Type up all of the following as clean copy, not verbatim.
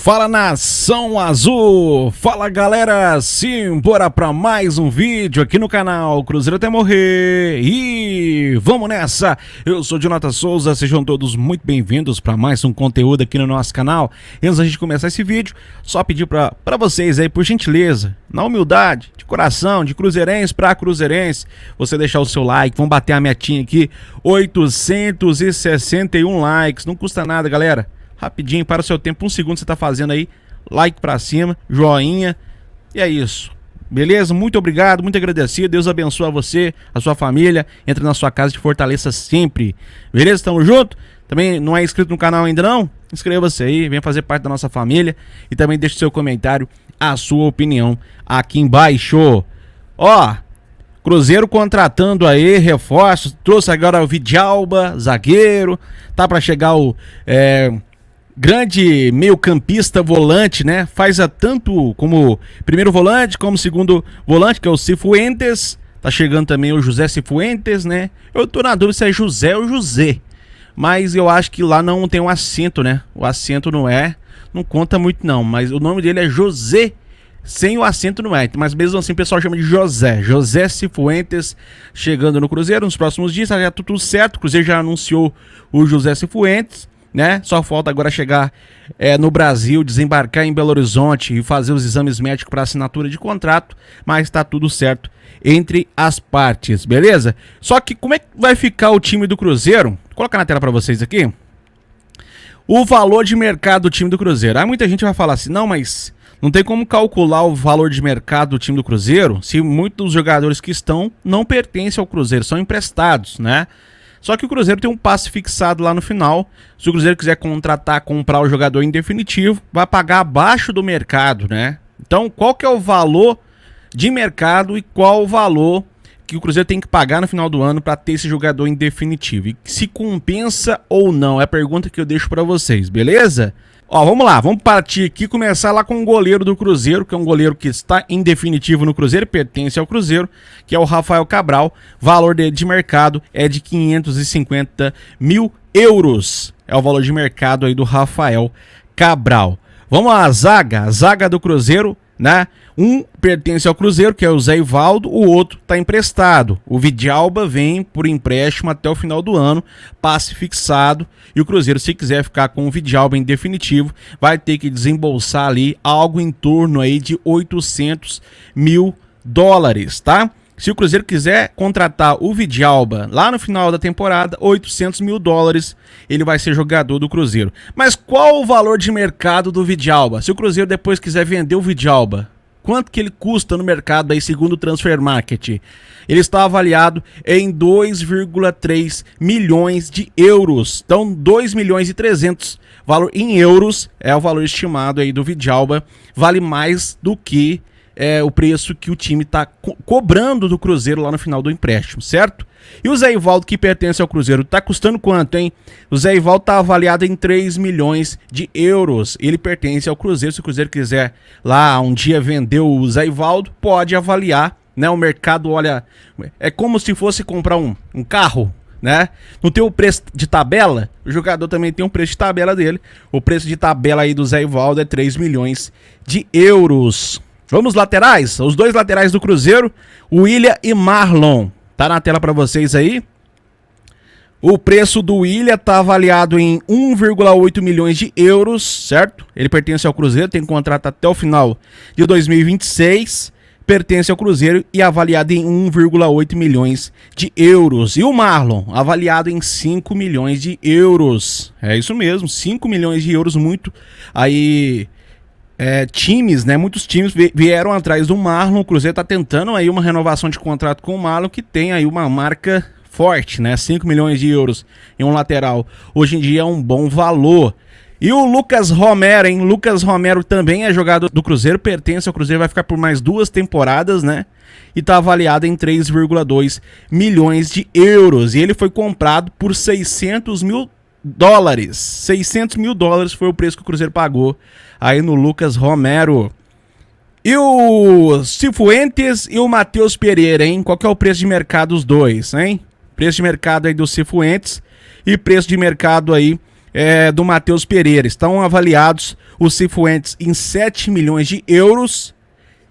Fala Nação Azul, fala galera, simbora pra mais um vídeo aqui no canal Cruzeiro até morrer e vamos nessa. Eu sou Jonathan Souza, sejam todos muito bem-vindos pra mais um conteúdo aqui no nosso canal. Antes da gente começar esse vídeo, só pedir pra vocês aí, por gentileza, na humildade, de coração, de cruzeirense pra cruzeirense, você deixar o seu like, vamos bater a metinha aqui, 861 likes, não custa nada galera. Rapidinho, para o seu tempo, um segundo você tá fazendo aí, like pra cima, joinha, e é isso, beleza? Muito obrigado, muito agradecido, Deus abençoe a você, a sua família, entre na sua casa e te fortaleça sempre, beleza? Tamo junto? Também não é inscrito no canal ainda não? Inscreva-se aí, venha fazer parte da nossa família e também deixe seu comentário, a sua opinião aqui embaixo. Ó, Cruzeiro contratando aí reforços, trouxe agora o Vidalba, zagueiro, tá pra chegar o... grande meio-campista volante, né? Faz tanto como primeiro volante, como segundo volante, que é o Cifuentes. Tá chegando também o José Cifuentes, né? Eu tô na dúvida se é José ou José. Mas eu acho que lá não tem um acento, né? O acento não conta muito não. Mas o nome dele é José, sem o acento não é. Mas mesmo assim o pessoal chama de José. José Cifuentes chegando no Cruzeiro nos próximos dias. Já tá tudo certo. O Cruzeiro já anunciou o José Cifuentes, né? Só falta agora chegar no Brasil, desembarcar em Belo Horizonte e fazer os exames médicos para assinatura de contrato, mas tá tudo certo entre as partes, beleza? Só que como é que vai ficar o time do Cruzeiro? Vou colocar na tela para vocês aqui. O valor de mercado do time do Cruzeiro. Aí muita gente vai falar assim, não, mas não tem como calcular o valor de mercado do time do Cruzeiro se muitos dos jogadores que estão não pertencem ao Cruzeiro, são emprestados, né? Só que o Cruzeiro tem um passe fixado lá no final. Se o Cruzeiro quiser comprar o jogador em definitivo, vai pagar abaixo do mercado, né? Então, qual que é o valor de mercado e qual o valor que o Cruzeiro tem que pagar no final do ano para ter esse jogador em definitivo? E se compensa ou não? É a pergunta que eu deixo para vocês, beleza? Ó, vamos lá, vamos partir aqui, começar lá com o goleiro do Cruzeiro, que é um goleiro que está em definitivo no Cruzeiro, pertence ao Cruzeiro, que é o Rafael Cabral. Valor dele de mercado é de 550 mil euros. É o valor de mercado aí do Rafael Cabral. Vamos lá, a zaga do Cruzeiro, né? Um pertence ao Cruzeiro, que é o Zé Ivaldo, o outro está emprestado. O Vidalba vem por empréstimo até o final do ano, passe fixado. E o Cruzeiro, se quiser ficar com o Vidalba em definitivo, vai ter que desembolsar ali algo em torno aí de 800 mil dólares, tá? Se o Cruzeiro quiser contratar o Vidalba lá no final da temporada, 800 mil dólares, ele vai ser jogador do Cruzeiro. Mas qual o valor de mercado do Vidalba? Se o Cruzeiro depois quiser vender o Vidalba, quanto que ele custa no mercado aí segundo o Transfer Market? Ele está avaliado em 2,3 milhões de euros. Então 2 milhões e 300, valor em euros, é o valor estimado aí do Vidalba. Vale mais do que o preço que o time está cobrando do Cruzeiro lá no final do empréstimo, certo? E o Zé Ivaldo, que pertence ao Cruzeiro, está custando quanto, hein? O Zé Ivaldo está avaliado em 3 milhões de euros. Ele pertence ao Cruzeiro. Se o Cruzeiro quiser lá um dia vender o Zé Ivaldo, pode avaliar, né? O mercado, olha, é como se fosse comprar um carro, né? Não tem o preço de tabela, o jogador também tem um preço de tabela dele. O preço de tabela aí do Zé Ivaldo é 3 milhões de euros. Vamos laterais? Os dois laterais do Cruzeiro, William e Marlon. Tá na tela para vocês aí. O preço do William tá avaliado em 1,8 milhões de euros, certo? Ele pertence ao Cruzeiro, tem contrato até o final de 2026. Pertence ao Cruzeiro e avaliado em 1,8 milhões de euros. E o Marlon, avaliado em 5 milhões de euros. É isso mesmo, 5 milhões de euros, muito aí... times, né? Muitos times vieram atrás do Marlon. O Cruzeiro tá tentando aí uma renovação de contrato com o Marlon, que tem aí uma marca forte, né? 5 milhões de euros em um lateral. Hoje em dia é um bom valor. E o Lucas Romero, hein? Lucas Romero também é jogador do Cruzeiro, pertence ao Cruzeiro, vai ficar por mais 2 temporadas, né? E tá avaliado em 3,2 milhões de euros. E ele foi comprado por 600 mil dólares. 600 mil dólares foi o preço que o Cruzeiro pagou aí no Lucas Romero. E o Cifuentes e o Matheus Pereira, hein? Qual que é o preço de mercado dos dois, hein? Preço de mercado aí do Cifuentes e preço de mercado aí do Matheus Pereira. Estão avaliados os Cifuentes em 7 milhões de euros.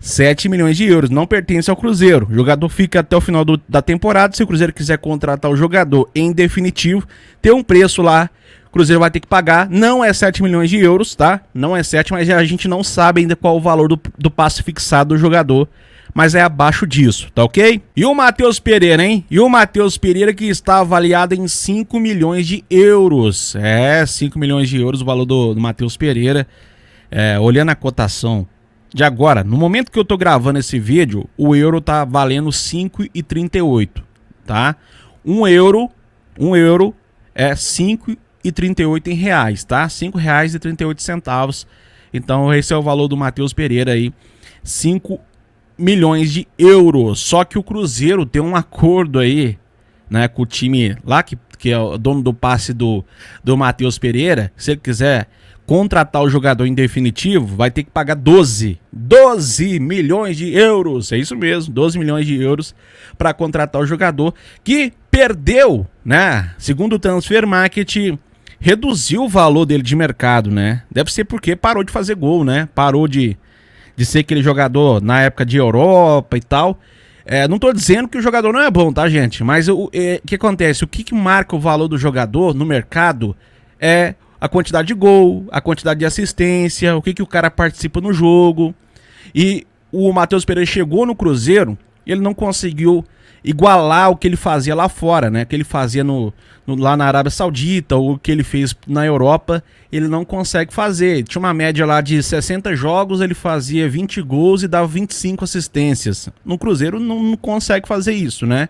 7 milhões de euros, não pertence ao Cruzeiro. O jogador fica até o final da temporada. Se o Cruzeiro quiser contratar o jogador em definitivo, tem um preço lá, o Cruzeiro vai ter que pagar. Não é 7 milhões de euros, tá? Não é 7, mas a gente não sabe ainda qual o valor do passe fixado do jogador. Mas é abaixo disso, tá ok? E o Matheus Pereira, hein? E o Matheus Pereira, que está avaliado em 5 milhões de euros. 5 milhões de euros o valor do Matheus Pereira. Olhando a cotação de agora, no momento que eu tô gravando esse vídeo, o euro tá valendo 5,38, tá? Um euro é 5,38 em reais, tá? R$5,38. Então esse é o valor do Matheus Pereira aí, 5 milhões de euros. Só que o Cruzeiro tem um acordo aí, né, com o time lá, que é o dono do passe do Matheus Pereira. Se ele quiser contratar o jogador em definitivo, vai ter que pagar 12 milhões de euros. É isso mesmo, 12 milhões de euros para contratar o jogador, que perdeu, né? Segundo o Transfer Market, reduziu o valor dele de mercado, né? Deve ser porque parou de fazer gol, né? Parou de ser aquele jogador na época de Europa e tal. Não tô dizendo que o jogador não é bom, tá, gente? Mas o que acontece? O que marca o valor do jogador no mercado é a quantidade de gol, a quantidade de assistência, o que o cara participa no jogo. E o Matheus Pereira chegou no Cruzeiro e ele não conseguiu igualar o que ele fazia lá fora, né? O que ele fazia lá na Arábia Saudita, ou o que ele fez na Europa, ele não consegue fazer. Tinha uma média lá de 60 jogos, ele fazia 20 gols e dava 25 assistências. No Cruzeiro não consegue fazer isso, né?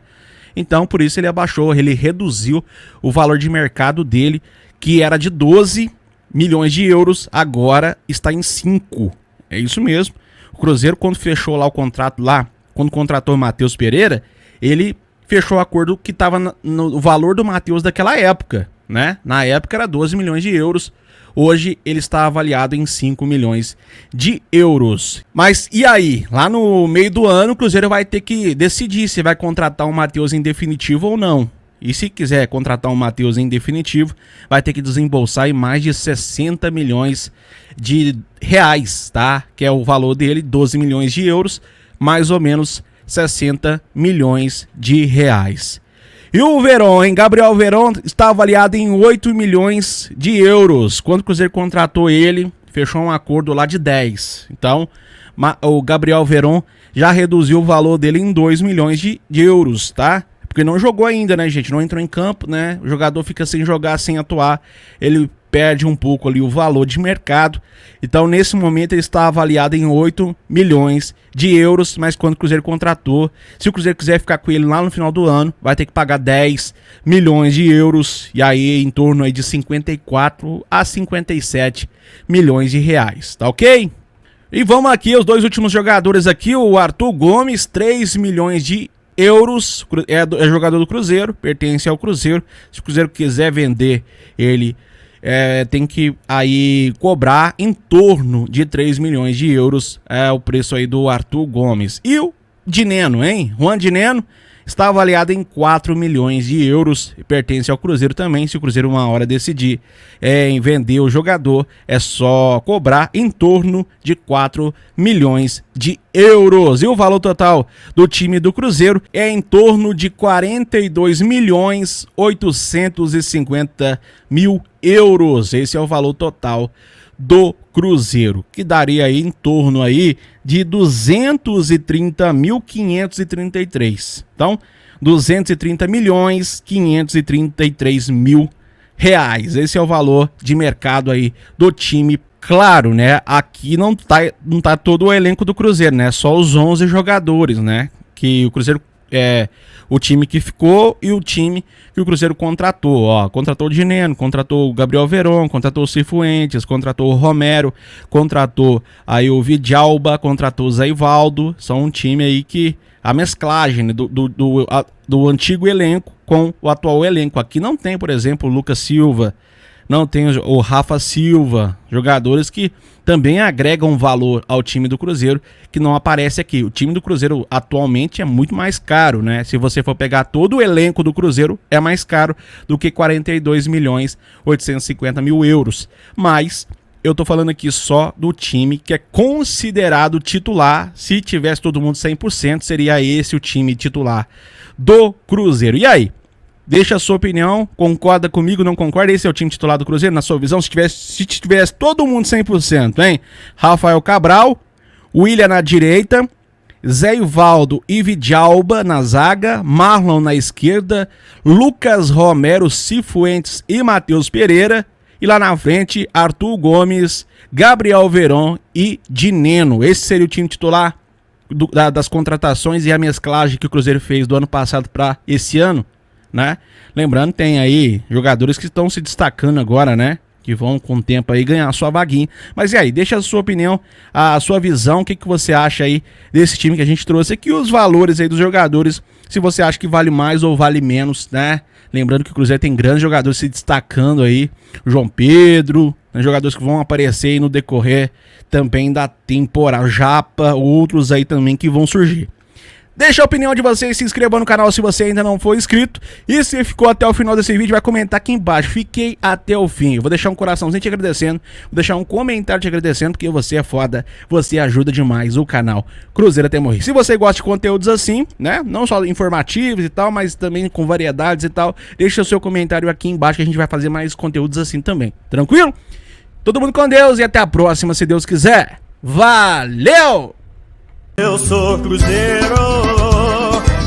Então, por isso ele abaixou, ele reduziu o valor de mercado dele, que era de 12 milhões de euros, agora está em 5. É isso mesmo. O Cruzeiro, quando fechou lá o contrato lá, quando contratou o Matheus Pereira, ele fechou o acordo que estava no valor do Matheus daquela época, né? Na época era 12 milhões de euros. Hoje ele está avaliado em 5 milhões de euros. Mas e aí? Lá no meio do ano, o Cruzeiro vai ter que decidir se vai contratar o Matheus em definitivo ou não. E se quiser contratar o Matheus em definitivo, vai ter que desembolsar aí mais de 60 milhões de reais, tá? Que é o valor dele, 12 milhões de euros, mais ou menos 60 milhões de reais. E o Veron, hein? Gabriel Veron está avaliado em 8 milhões de euros. Quando o Cruzeiro contratou ele, fechou um acordo lá de 10. Então, o Gabriel Veron já reduziu o valor dele em 2 milhões de euros, tá? Porque não jogou ainda, né, gente? Não entrou em campo, né? O jogador fica sem jogar, sem atuar. Ele perde um pouco ali o valor de mercado. Então, nesse momento, ele está avaliado em 8 milhões de euros. Mas quando o Cruzeiro contratou, se o Cruzeiro quiser ficar com ele lá no final do ano, vai ter que pagar 10 milhões de euros. E aí, em torno aí de 54 a 57 milhões de reais. Tá ok? E vamos aqui, os dois últimos jogadores aqui. O Arthur Gomes, 3 milhões de euros, é jogador do Cruzeiro, pertence ao Cruzeiro. Se o Cruzeiro quiser vender ele, tem que aí cobrar em torno de 3 milhões de euros, o preço aí do Arthur Gomes. E o Dineno, hein? Juan Dineno está avaliado em 4 milhões de euros, pertence ao Cruzeiro também. Se o Cruzeiro uma hora decidir em vender o jogador, é só cobrar em torno de 4 milhões de euros. E o valor total do time do Cruzeiro é em torno de 42 milhões 850 mil euros. Esse é o valor total do Cruzeiro, que daria aí em torno aí de 230.533. Então, 230.533.000 reais. Esse é o valor de mercado aí do time. Claro, né? Aqui não tá todo o elenco do Cruzeiro, né? Só os 11 jogadores, né? Que o Cruzeiro o time que ficou e o time que o Cruzeiro contratou. Ó, contratou o Dineno, contratou o Gabriel Veron, contratou o Cifuentes, contratou o Romero, contratou aí o Vidalba, contratou o Zé Ivaldo. São um time aí que a mesclagem, né, do antigo elenco com o atual elenco. Aqui não tem, por exemplo, o Lucas Silva, não tem o Rafa Silva, jogadores que também agregam valor ao time do Cruzeiro, que não aparece aqui. O time do Cruzeiro atualmente é muito mais caro, né? Se você for pegar todo o elenco do Cruzeiro, é mais caro do que 42.850.000 euros. Mas eu tô falando aqui só do time que é considerado titular. Se tivesse todo mundo 100%, seria esse o time titular do Cruzeiro. E aí? Deixa a sua opinião, concorda comigo, não concorda? Esse é o time titular do Cruzeiro, na sua visão? Se tivesse todo mundo 100%, hein? Rafael Cabral, William na direita, Zé Ivaldo e Vidalba na zaga, Marlon na esquerda, Lucas Romero, Cifuentes e Matheus Pereira. E lá na frente, Arthur Gomes, Gabriel Veron e Dineno. Esse seria o time titular das contratações e a mesclagem que o Cruzeiro fez do ano passado para esse ano, né? Lembrando, tem aí jogadores que estão se destacando agora, né? Que vão com o tempo aí ganhar a sua vaguinha. Mas e aí, deixa a sua opinião, a sua visão, o que você acha aí desse time que a gente trouxe aqui, os valores aí dos jogadores, se você acha que vale mais ou vale menos, né? Lembrando que o Cruzeiro tem grandes jogadores se destacando aí, o João Pedro, né? Jogadores que vão aparecer aí no decorrer também da temporada, Japa, outros aí também que vão surgir. Deixa a opinião de vocês, se inscreva no canal se você ainda não for inscrito. E se ficou até o final desse vídeo, vai comentar aqui embaixo. Fiquei até o fim. Eu vou deixar um coraçãozinho te agradecendo. Vou deixar um comentário te agradecendo, porque você é foda. Você ajuda demais o canal Cruzeiro até morrer. Se você gosta de conteúdos assim, né? Não só informativos e tal, mas também com variedades e tal. Deixa o seu comentário aqui embaixo que a gente vai fazer mais conteúdos assim também. Tranquilo? Todo mundo com Deus e até a próxima, se Deus quiser. Valeu! Eu sou Cruzeiro,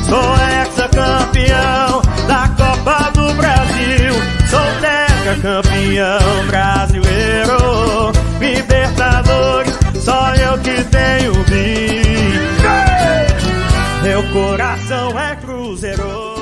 sou ex-campeão da Copa do Brasil, sou tetracampeão brasileiro, Libertadores, só eu que tenho bi. Meu coração é Cruzeiro.